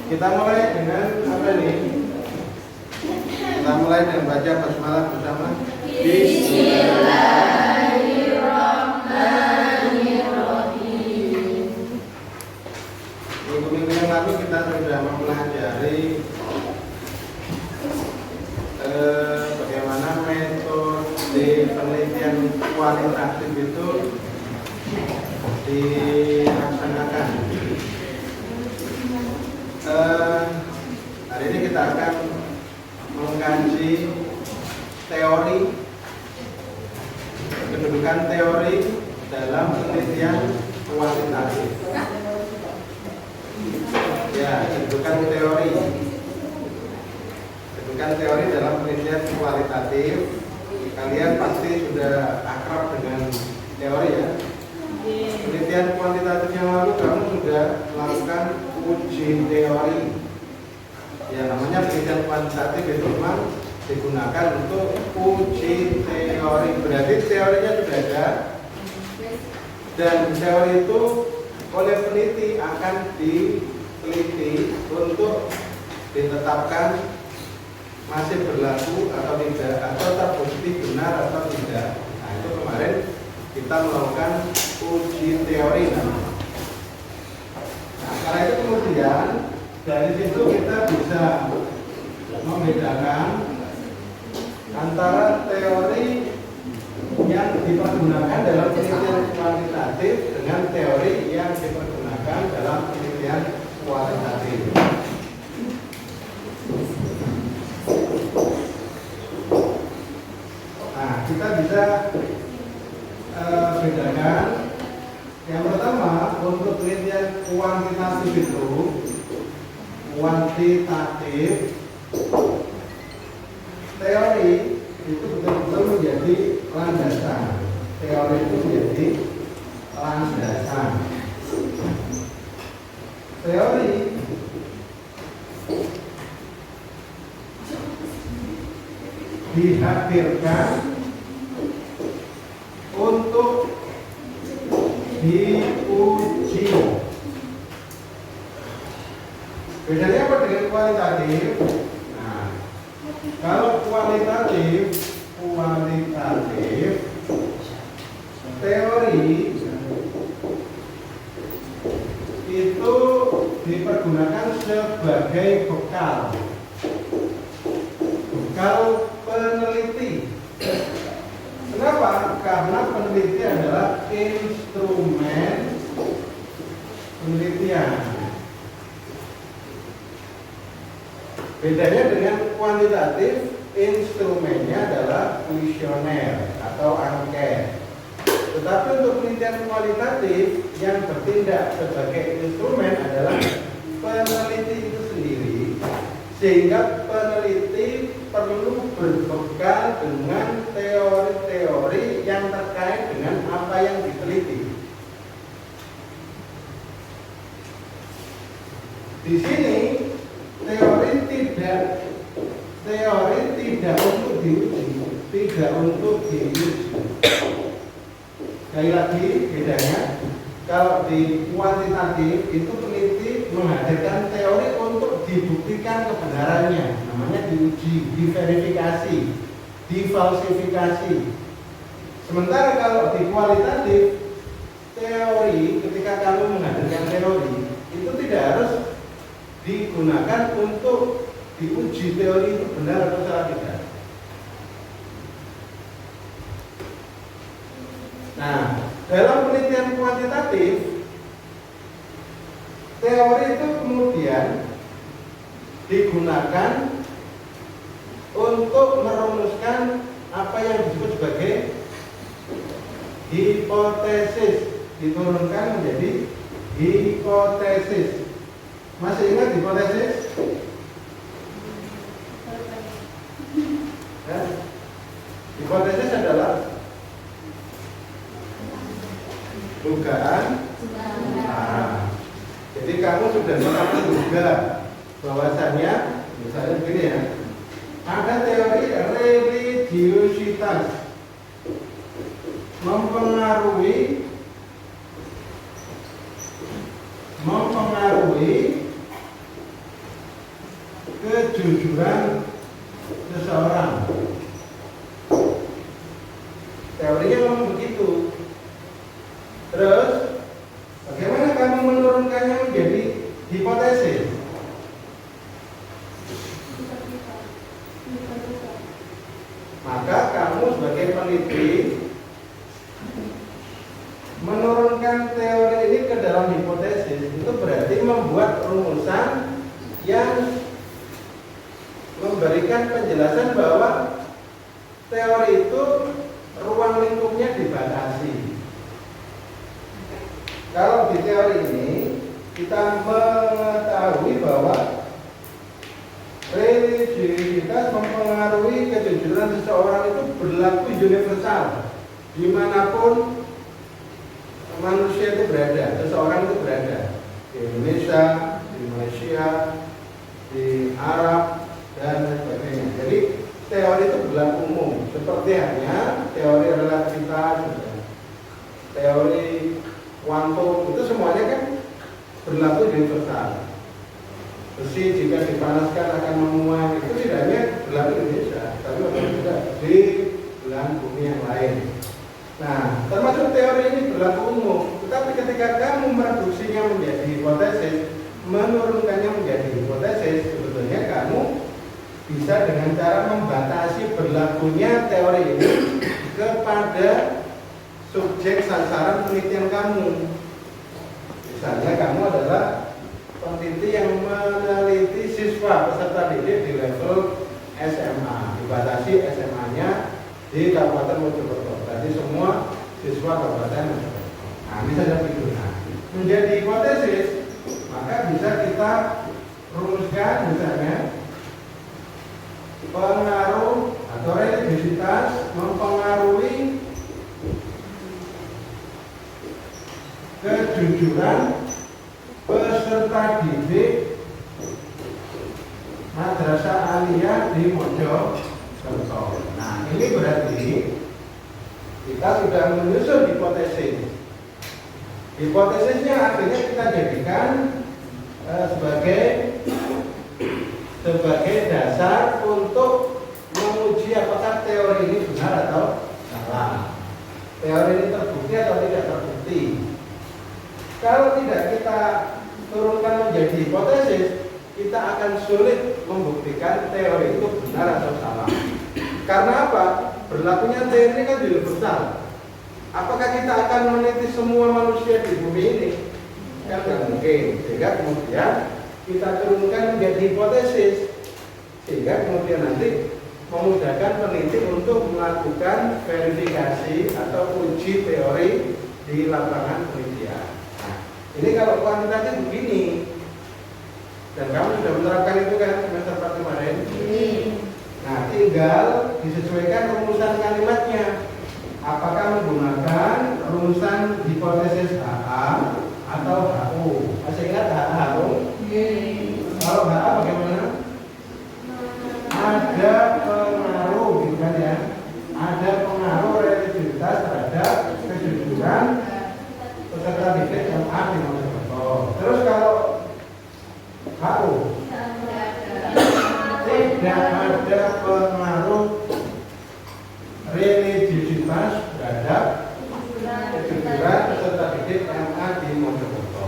Kita mulai dengan apa nih? Kita mulai dengan baca basmalah bersama. Bismillahirrahmanirrahim. Minggu-minggu yang lalu kita sudah mempelajari bagaimana metode penelitian kualitatif itu dilaksanakan. Hari ini kita akan mengkaji teori, kedudukan teori dalam penelitian kualitatif. Ya, kedudukan teori dalam penelitian kualitatif. Kalian pasti sudah akrab dengan teori ya. Penelitian kuantitatif yang lalu kamu sudah melakukan uji teori. Ya, namanya penelitian kuantitatif itu memang digunakan untuk uji teori. Berarti teorinya sudah ada, dan teori itu oleh peneliti akan diteliti untuk ditetapkan masih berlaku atau tidak, atau terbukti benar atau tidak. Nah, itu kemarin kita melakukan uji teori. Nah, karena itu kemudian dari situ kita bisa membedakan antara teori yang dipergunakan dalam penelitian kuantitatif dengan teori yang dipergunakan dalam penelitian kualitatif. Nah, kita bisa bedakan. Yang pertama, untuk penelitian kuantitatif itu, teori itu betul-betul menjadi landasan. Teori itu menjadi landasan. Teori dihadirkan untuk diuji. Bedanya apa dengan kualitatif? Nah, kalau kualitatif teori itu dipergunakan sebagai bekal peneliti. Kenapa? Karena peneliti adalah instrumen penelitian. Bedanya dengan kuantitatif, instrumennya adalah kuesioner atau angket. Tetapi untuk penelitian kualitatif yang bertindak sebagai instrumen adalah peneliti itu sendiri, sehingga peneliti perlu berbekal dengan teori-teori yang terkait dengan apa yang diteliti. Di sini teori tidak untuk diuji. Sekali lagi bedanya, kalau di kuantitatif itu peneliti menghadirkan teori untuk dibuktikan kebenarannya, namanya diuji, diverifikasi, difalsifikasi. Sementara kalau di kualitatif, teori, ketika kamu menghadirkan teori, itu tidak harus digunakan untuk diuji teori itu benar atau salah tidak. Nah, dalam penelitian kuantitatif, teori itu kemudian digunakan untuk merumuskan apa yang disebut sebagai hipotesis, diturunkan menjadi hipotesis. Masih ingat hipotesis? Ya. Hipotesis adalah dugaan. Jadi kamu sudah bisa menduga bahwasannya, misalnya begini ya, ada teori religiositas mempengaruhi Teorinya memang begitu. Terus bagaimana kamu menurunkannya menjadi hipotesis? Maka kamu sebagai peneliti menurunkan teori ini ke dalam hipotesis itu berarti membuat rumusan yang memberikan penjelasan bahwa teori itu ruang lingkupnya dibatasi. Kalau di teori ini kita mengetahui bahwa religiusitas mempengaruhi kejujuran seseorang itu berlaku universal dimanapun manusia itu berada, seseorang itu berada, di Indonesia, di Malaysia, di Arab dan sebagainya. Jadi teori itu berlaku umum, seperti hanya teori relativitas, teori kuantum, itu semuanya kan berlaku universal. Besi jika dipanaskan akan menguap, itu tidak hanya berlaku di Indonesia, tapi juga di belahan bumi yang lain. Nah, termasuk teori ini berlaku umum, tetapi ketika kamu mereduksinya menjadi hipotesis, menurunkannya menjadi hipotesis, sebetulnya kamu bisa dengan cara membatasi berlakunya teori ini kepada subjek sasaran penelitian kamu. Misalnya kamu adalah peneliti yang meneliti siswa peserta didik di level SMA, dibatasi SMA-nya di Kabupaten Mojokerto. Berarti semua siswa Kabupaten Mojokerto. Nah, ini saja figurnya. Menjadi hipotesis, maka bisa kita rumuskan misalnya pengaruh atau religiusitas mempengaruhi kejujuran peserta didik Madrasah Aliyah di Mojokerto. Nah, ini berarti kita sudah menyusun hipotesis. Hipotesisnya artinya kita jadikan sebagai dasar untuk menguji apakah teori ini benar atau salah. Teori ini terbukti atau tidak terbukti. Kalau tidak kita turunkan menjadi hipotesis, kita akan sulit membuktikan teori itu benar atau salah. Karena apa? Berlakunya teori kan universal. Apakah kita akan meneliti semua manusia di bumi ini? Kan tidak mungkin. Sehingga kemudian kita turunkan menjadi hipotesis, sehingga kemudian nanti memudahkan peneliti untuk melakukan verifikasi atau uji teori di lapangan penelitian. Nah, ini kalau kuantitatif begini, dan kamu sudah menerapkan itu kan semester 4 kemarin. Nah, tinggal disesuaikan rumusan kalimatnya. Apakah menggunakan rumusan hipotesis HA atau HU? Masih ingat HU? Kalau HA bagaimana? Ada pengaruh, gitu kan ya? Ada pengaruh religiusitas terhadap kejujuran peserta didik yang ada di Mojokerto. Terus kalau HU? Tidak ada pengaruh religiusitas terhadap kejujuran peserta didik MA di Mojokerto.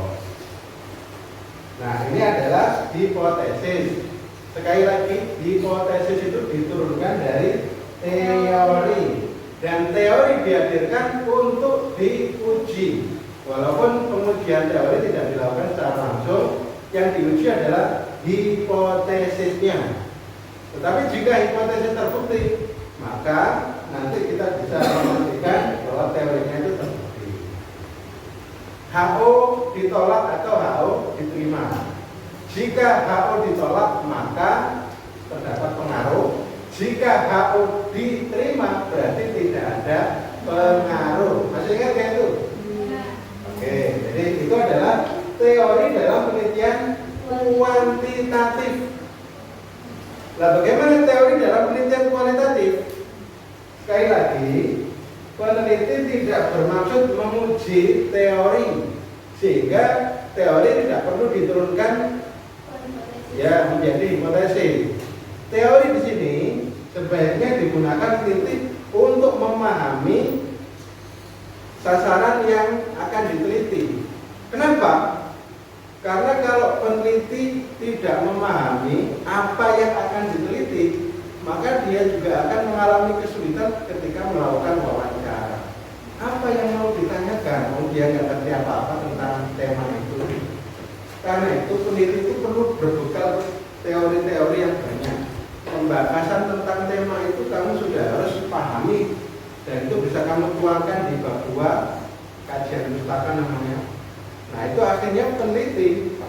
Nah, ini adalah hipotesis. Sekali lagi, hipotesis itu diturunkan dari teori, dan teori dihadirkan untuk diuji. Walaupun pengujian teori tidak dilakukan secara langsung, yang diuji adalah hipotesisnya. Tetapi jika hipotesis terbukti, maka nanti kita bisa memastikan bahwa teorinya itu terbukti. HO ditolak atau HO diterima. Jika HO ditolak, maka terdapat pengaruh. Jika HO diterima, berarti tidak ada pengaruh. Masih ingat ya itu? Oke, jadi itu adalah teori dalam penelitian kuantitatif. Nah, bagaimana teori dalam penelitian kualitatif? Sekali lagi, peneliti tidak bermaksud menguji teori, sehingga teori tidak perlu diturunkan ya menjadi hipotesis. Teori di sini Sebaiknya digunakan peneliti untuk memahami sasaran yang akan diteliti. Kenapa? Karena kalau peneliti tidak memahami apa yang akan diteliti, maka dia juga akan mengalami kesulitan ketika melakukan wawancara. Apa yang mau ditanyakan? Dia nggak ngerti apa-apa tentang tema itu. Karena itu peneliti itu perlu berbekal teori-teori yang banyak. Pembahasan tentang tema itu kamu sudah harus pahami, dan itu bisa kamu tuangkan di bab 2 kajian pustaka namanya. Nah, itu akhirnya peneliti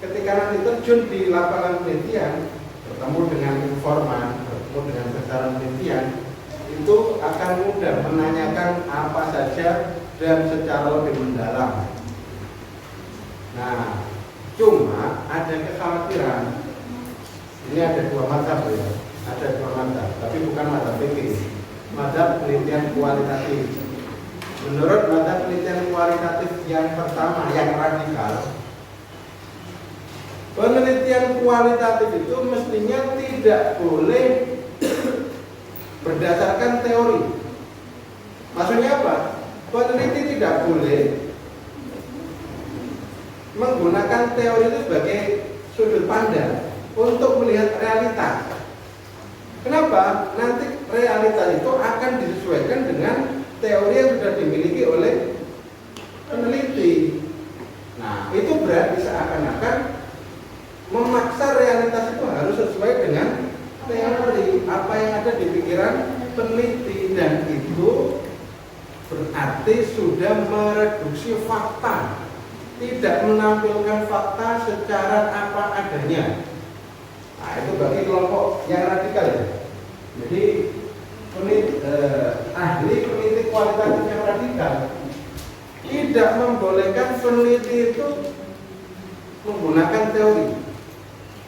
ketika nanti terjun di lapangan penelitian, bertemu dengan informan, bertemu dengan sasaran penelitian, itu akan mudah menanyakan apa saja dan secara lebih mendalam. Nah, cuma ada kekhawatiran. Ini ada 2 mazhab ya, ada 2 mazhab, tapi bukan mazhab fikih, mazhab penelitian kualitatif. Menurut mazhab penelitian kualitatif yang pertama, yang radikal, penelitian kualitatif itu mestinya tidak boleh berdasarkan teori. Maksudnya apa? Peneliti tidak boleh menggunakan teori itu sebagai sudut pandang untuk melihat realitas. Kenapa? Nanti realitas itu akan disesuaikan dengan teori yang sudah dimiliki oleh peneliti. Nah, itu berarti seakan-akan memaksa realitas itu harus sesuai dengan teori apa yang ada di pikiran peneliti, dan itu berarti sudah mereduksi fakta, tidak menampilkan fakta secara apa adanya. Nah, itu bagi kelompok yang radikal ya. Jadi ahli peneliti kualitatif yang radikal tidak membolehkan peneliti itu menggunakan teori.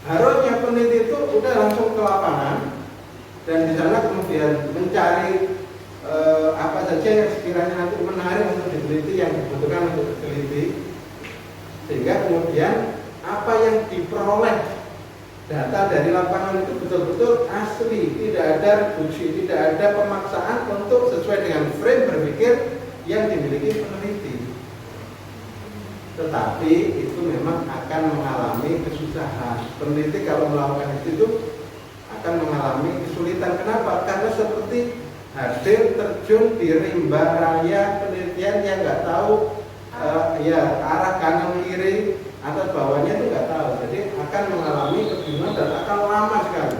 Harusnya peneliti itu udah langsung ke lapangan dan di sana kemudian mencari apa saja yang sekiranya nanti menarik untuk diteliti, yang dibutuhkan untuk diteliti, sehingga kemudian apa yang diperoleh data dari lapangan itu betul-betul asli, tidak ada reduksi, tidak ada pemaksaan untuk sesuai dengan frame berpikir yang dimiliki peneliti. Tetapi itu memang akan mengalami kesusahan. Peneliti kalau melakukan itu akan mengalami kesulitan. Kenapa? Karena seperti hadir terjun di rimba raya penelitian yang nggak tahu arah kanan kiri atas bawahnya itu nggak tahu, jadi akan mengalami kebingungan dan akan lama sekali.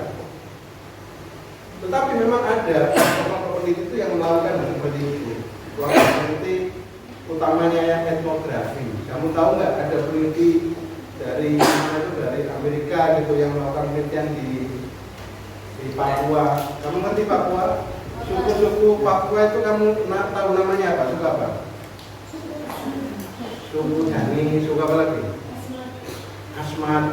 Tetapi memang ada kelompok peneliti itu yang melakukan seperti itu. Kelompok peneliti utamanya yang etnografi. Kamu tahu nggak, ada peneliti dari mana itu, dari Amerika gitu, yang melakukan penelitian di Papua. Kamu ngerti Papua? Suku-suku Papua itu kamu tahu namanya apa? Suku apa? Suku Jani, suku apa lagi? Asmat.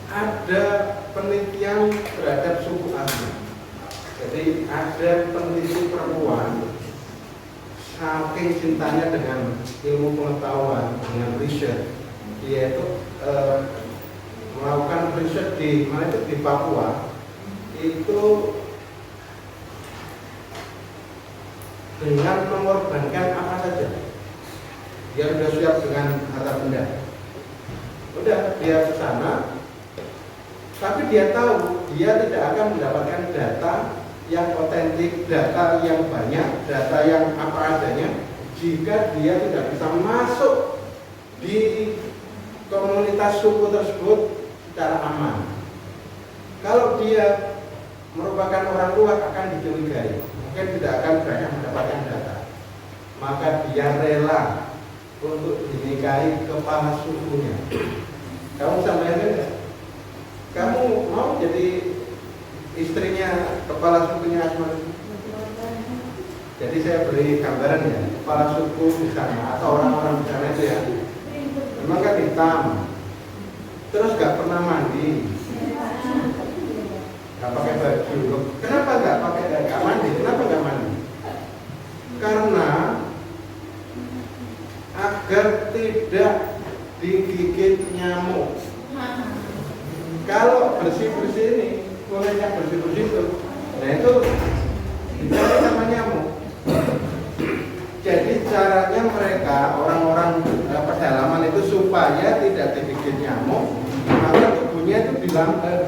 Ada penelitian terhadap suku Asmat. Jadi ada peneliti perempuan saking cintanya dengan ilmu pengetahuan, dengan riset, dia itu melakukan riset di mana itu, di Papua, itu dengan mengorbankan apa saja. Dia sudah siap dengan harta benda. Udah, dia ke sana, tapi dia tahu dia tidak akan mendapatkan data yang otentik, data yang banyak, data yang apa adanya, jika dia tidak bisa masuk di komunitas suku tersebut secara aman. Kalau dia merupakan orang luar akan dicurigai, mungkin tidak akan banyak mendapatkan data. Maka dia rela untuk dinikahi kepala sukunya. Kamu sampai enggak? Kamu mau jadi istrinya kepala sukunya Asmat? Jadi saya beri gambaran ya, kepala suku di sana atau orang-orang di sana itu ya, memang kan hitam, terus gak pernah mandi, gak pakai baju. Kenapa gak mandi? Kenapa gak mandi? Karena agar tidak digigit nyamuk. Kalau bersih-bersih ini, kulitnya bersih-bersih itu, nah itu supaya tidak digigit nyamuk, maka tubuhnya itu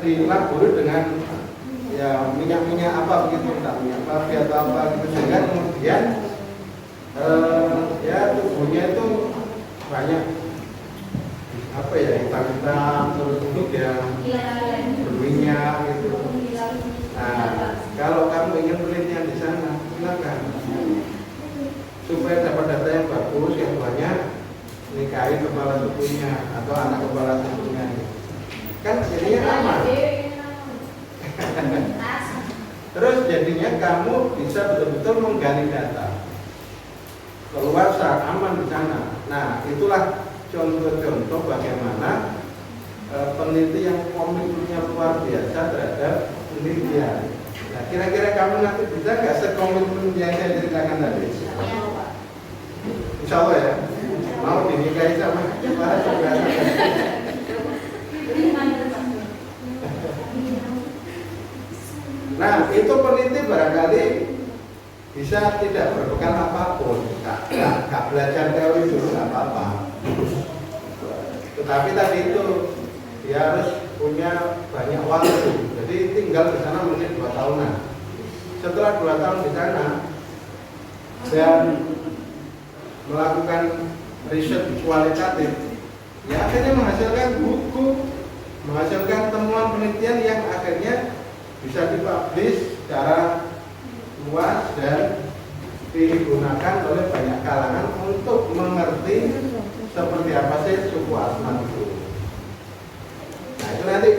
dilaburi dengan ya minyak-minyak apa begitu, entah minyak babi atau apa gitu, sehingga kemudian ya tubuhnya itu banyak apa ya, hitam-hitam, terus kemudian berminyak gitu. Nah, kalau kamu ingin penelitian di sana, silakan. Supaya dapat data yang bagus, yang banyak, nikahi kepala sukunya atau anak kepala sukunya. Kan jadinya aman. Terus jadinya kamu bisa betul-betul menggali data. Keluarsa aman di sana. Nah, itulah contoh-contoh bagaimana peneliti yang komitmennya luar biasa terhadap penelitian. Nah, kira-kira kamu nanti bisa nggak sekomitmen yang saya ceritakan tadi? Insya Allah ya. Mau dinikahi sama kepala suku. Nah, itu peneliti barangkali bisa tidak berbekal apapun, nggak belajar teori dulu nggak apa-apa. Tetapi tadi itu dia harus punya banyak waktu. Jadi tinggal di sana mungkin 2 tahunan. Setelah 2 tahun di sana dan melakukan riset kualitatif, ya akhirnya menghasilkan buku, menghasilkan temuan penelitian yang akhirnya bisa dipublish secara luas dan digunakan oleh banyak kalangan untuk mengerti seperti apa sih suku Asmat itu. Nah, itu nanti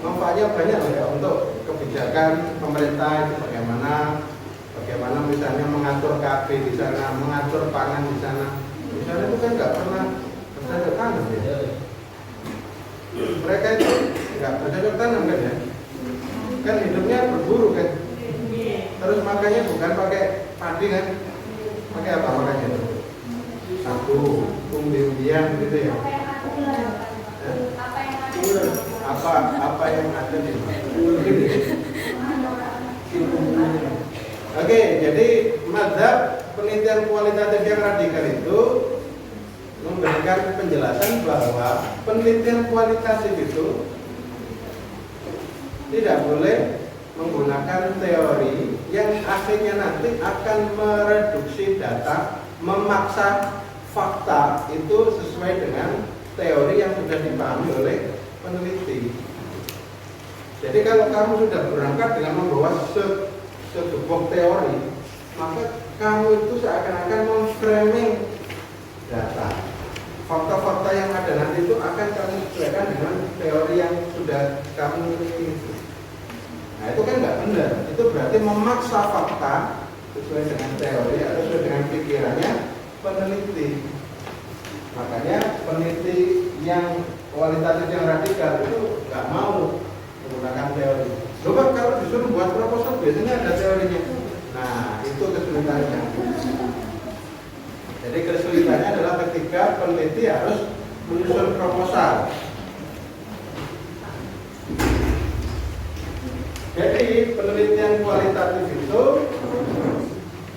manfaatnya banyak loh ya untuk kebijakan pemerintah itu bagaimana misalnya mengatur KB di sana, mengatur pangan di sana. Di sana itu kan nggak pernah bercocok tanam ya. Mereka itu nggak bercocok tanam kan ya. Kan hidupnya berburu kan. Terus makanya bukan pakai padi kan. Pakai apa makanya itu? Sagu, umbi-umbian gitu ya. Apa yang ada di Oke, jadi mazhab penelitian kualitatif yang radikal itu memberikan penjelasan bahwa penelitian kualitatif itu tidak boleh menggunakan teori yang akhirnya nanti akan mereduksi data, memaksa fakta itu sesuai dengan teori yang sudah dipahami oleh peneliti. Jadi kalau kamu sudah berangkat dengan membawa segembok teori, maka kamu itu seakan-akan memframing data. Fakta-fakta yang ada nanti itu akan kamu sesuaikan dengan teori yang sudah kamu miliki. Nah, itu kan nggak benar. Itu berarti memaksa fakta sesuai dengan teori atau sesuai dengan pikirannya peneliti. Makanya peneliti yang kualitatif yang radikal itu nggak mau menggunakan teori. Coba kalau disuruh buat proposal biasanya ada teorinya. Nah, itu kesulitannya. Jadi kesulitannya adalah ketika peneliti harus menyusun proposal. Jadi penelitian kualitatif itu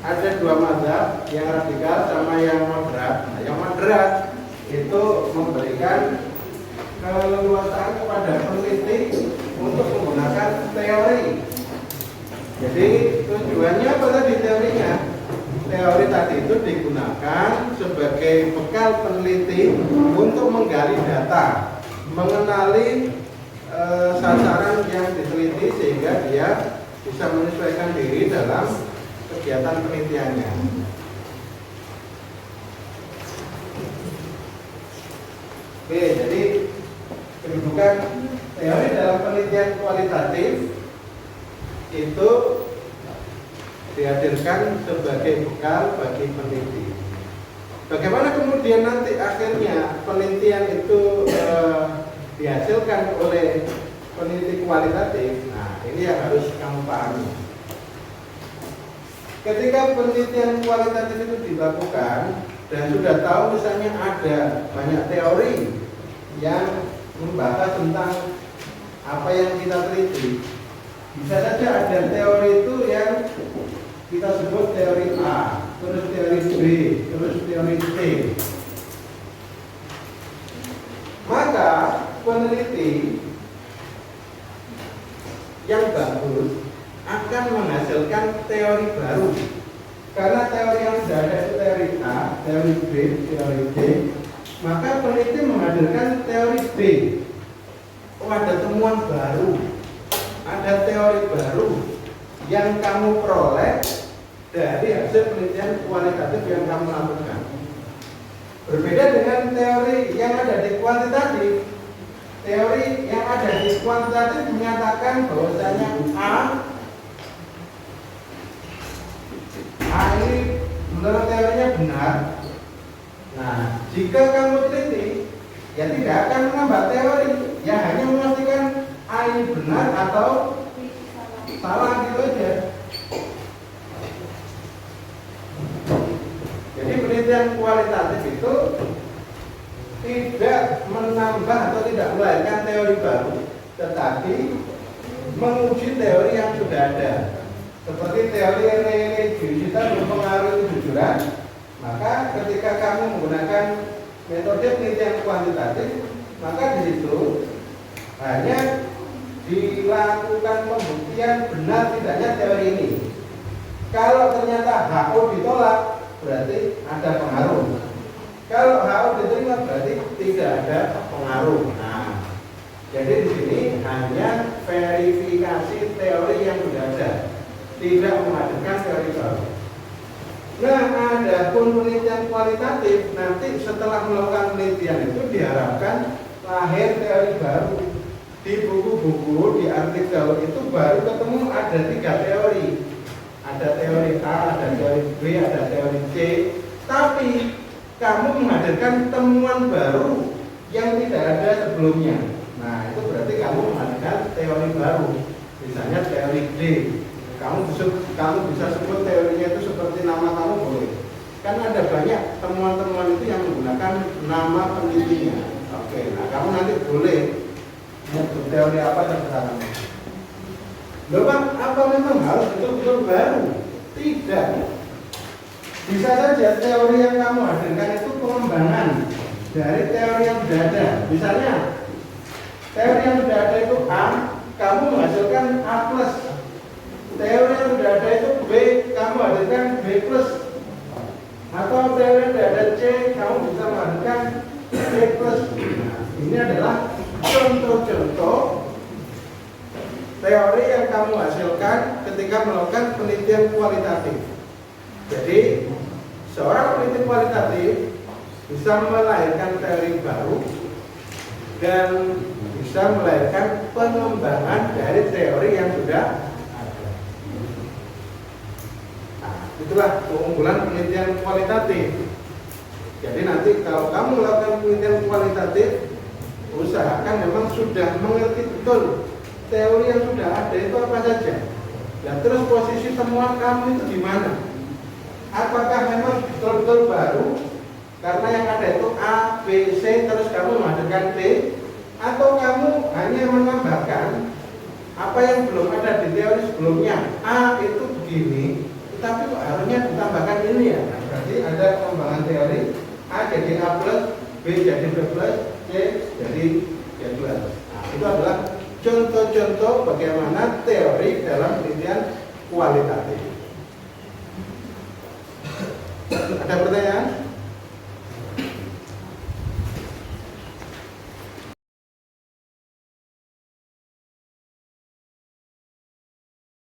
ada 2 mazhab, yang radikal sama yang moderat. Nah, yang moderat itu memberikan keleluasaan kepada peneliti untuk menggunakan teori. Jadi tujuannya apa tadi teorinya? Teori tadi itu digunakan sebagai bekal peneliti untuk menggali data, mengenali sasaran yang diteliti sehingga dia bisa menyesuaikan diri dalam kegiatan penelitiannya. Oke, jadi kedudukan teori dalam penelitian kualitatif itu dihadirkan sebagai bekal bagi peneliti. Bagaimana kemudian nanti akhirnya penelitian itu dihasilkan oleh peneliti kualitatif? Nah, ini yang harus kamu pahami. Ketika penelitian kualitatif itu dilakukan dan sudah tahu misalnya ada banyak teori yang membahas tentang apa yang kita teliti, bisa saja ada teori itu yang kita sebut teori A, terus teori B, terus teori C. peneliti yang bagus akan menghasilkan teori baru. Karena teori yang sudah ada itu teori A, teori B, teori C, maka peneliti menghadirkan teori B. Oh, ada temuan baru, ada teori baru yang kamu peroleh dari hasil penelitian kualitatif yang kamu lakukan. Berbeda dengan teori yang ada di kuantitatif. Teori yang ada di kuantitatif menyatakan bahwasanya A ini menurut teorinya benar. Nah, jika kamu teliti, ya tidak akan menambah teori, ya hanya memastikan A ini benar atau salah gitu aja. Jadi penelitian kualitatif itu tidak menambah atau tidak melahirkan teori baru, tetapi menguji teori yang sudah ada. Seperti teori religiositas mempengaruhi kejujuran, maka ketika kamu menggunakan metode penelitian kuantitatif, maka di situ hanya dilakukan pembuktian benar tidaknya teori ini. Kalau ternyata HO ditolak, berarti ada pengaruh. Kalau HO diterima, berarti tidak ada pengaruh. Nah, jadi di sini hanya verifikasi teori yang sudah ada, tidak menghadirkan teori baru. Nah, ada pun penelitian kualitatif, nanti setelah melakukan penelitian itu diharapkan lahir teori baru. Di buku-buku, di artikel itu baru ketemu ada 3 teori. Ada teori A, ada teori B, ada teori C. Tapi kamu menghadirkan temuan baru yang tidak ada sebelumnya. Nah, itu berarti kamu menghadirkan teori baru. Misalnya teori D. Kamu bisa sebut teorinya itu seperti nama kamu boleh. Kan ada banyak temuan-temuan itu yang menggunakan nama penelitinya. Oke, nah kamu nanti boleh teori apa yang terang. Loh Pak, apa memang harus betul-betul baru? Tidak. Bisa saja teori yang kamu hadirkan itu pengembangan dari teori yang sudah ada. Misalnya, teori yang sudah ada itu A, kamu menghasilkan A plus. Teori yang sudah ada itu B, kamu hadirkan B plus. Atau teori yang sudah ada C, kamu bisa menghadirkan C plus. Nah, ini adalah contoh-contoh teori yang kamu hasilkan ketika melakukan penelitian kualitatif. Jadi, seorang peneliti kualitatif bisa melahirkan teori baru dan bisa melahirkan pengembangan dari teori yang sudah ada. Nah, itulah keunggulan penelitian kualitatif. Jadi nanti kalau kamu melakukan penelitian kualitatif, usahakan memang sudah mengerti betul teori yang sudah ada itu apa saja. Dan terus posisi temuan kamu itu di mana? Apakah memang betul-betul baru? Karena yang ada itu A, B, C, terus kamu menghadirkan D, atau kamu hanya menambahkan apa yang belum ada di teori sebelumnya. A itu begini, tetapi kok harusnya ditambahkan ini ya. Nah, berarti ada pengembangan teori. A jadi A plus, B jadi B plus, C jadi C plus. Nah, itu adalah contoh-contoh bagaimana teori dalam penelitian kualitatif.